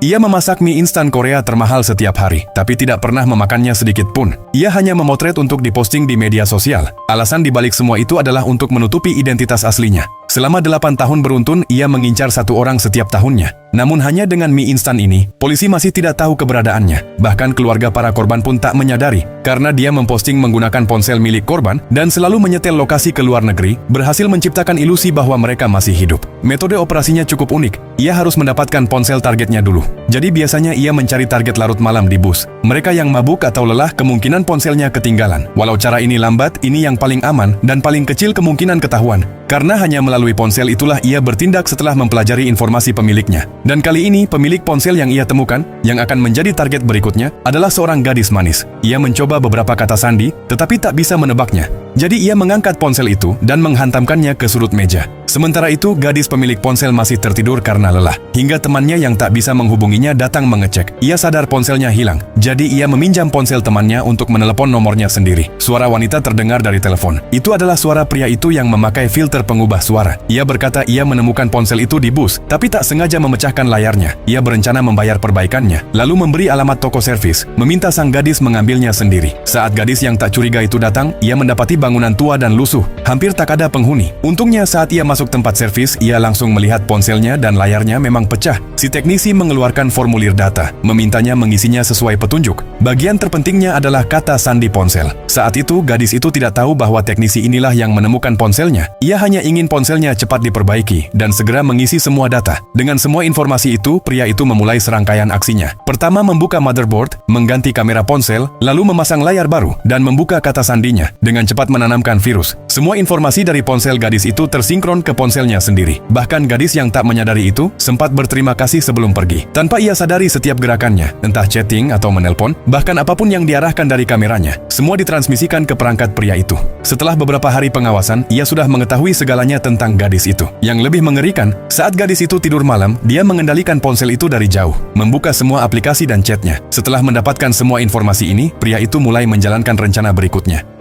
Ia memasak mie instan Korea termahal setiap hari, tapi tidak pernah memakannya sedikit pun. Ia hanya memotret untuk diposting di media sosial. Alasan dibalik semua itu adalah untuk menutupi identitas aslinya. Selama 8 tahun beruntun, ia mengincar 1 orang setiap tahunnya. Namun hanya dengan mie instan ini, polisi masih tidak tahu keberadaannya. Bahkan keluarga para korban pun tak menyadari, karena dia memposting menggunakan ponsel milik korban dan selalu menyetel lokasi ke luar negeri, berhasil menciptakan ilusi bahwa mereka masih hidup. Metode operasinya cukup unik. Ia harus mendapatkan ponsel targetnya dulu. Jadi biasanya ia mencari target larut malam di bus. Mereka yang mabuk atau lelah kemungkinan ponselnya ketinggalan. Walau cara ini lambat, ini yang paling aman dan paling kecil kemungkinan ketahuan. Karena hanya melalui ponsel itulah ia bertindak setelah mempelajari informasi pemiliknya. Dan kali ini pemilik ponsel yang ia temukan, yang akan menjadi target berikutnya, adalah seorang gadis manis. Ia mencoba beberapa kata sandi, tetapi tak bisa menebaknya. Jadi ia mengangkat ponsel itu dan menghantamkannya ke sudut meja. Sementara itu, gadis pemilik ponsel masih tertidur karena lelah. Hingga temannya yang tak bisa menghubunginya datang mengecek. Ia sadar ponselnya hilang. Jadi ia meminjam ponsel temannya untuk menelepon nomornya sendiri. Suara wanita terdengar dari telepon. Itu adalah suara pria itu yang memakai filter pengubah suara. Ia berkata ia menemukan ponsel itu di bus, tapi tak sengaja memecahkan layarnya. Ia berencana membayar perbaikannya, lalu memberi alamat toko servis, meminta sang gadis mengambilnya sendiri. Saat gadis yang tak curiga itu datang, ia mendapati bangunan tua dan lusuh, hampir tak ada penghuni. Untungnya saat ia masuk tempat servis, ia langsung melihat ponselnya dan layarnya memang pecah. Si teknisi mengeluarkan formulir data, memintanya mengisinya sesuai petunjuk. Bagian terpentingnya adalah kata sandi ponsel. Saat itu, gadis itu tidak tahu bahwa teknisi inilah yang menemukan ponselnya. Ia hanya ingin ponselnya cepat diperbaiki dan segera mengisi semua data. Dengan semua informasi itu, pria itu memulai serangkaian aksinya. Pertama, membuka motherboard, mengganti kamera ponsel, lalu memasang layar baru, dan membuka kata sandinya. Dengan cepat menanamkan virus. Semua informasi dari ponsel gadis itu tersinkron ke ponselnya sendiri. Bahkan gadis yang tak menyadari itu sempat berterima kasih sebelum pergi. Tanpa ia sadari setiap gerakannya, entah chatting atau menelpon, bahkan apapun yang diarahkan dari kameranya, semua ditransmisikan ke perangkat pria itu. Setelah beberapa hari pengawasan, ia sudah mengetahui segalanya tentang gadis itu. Yang lebih mengerikan, saat gadis itu tidur malam, dia mengendalikan ponsel itu dari jauh, membuka semua aplikasi dan chatnya. Setelah mendapatkan semua informasi ini, pria itu mulai menjalankan rencana berikutnya.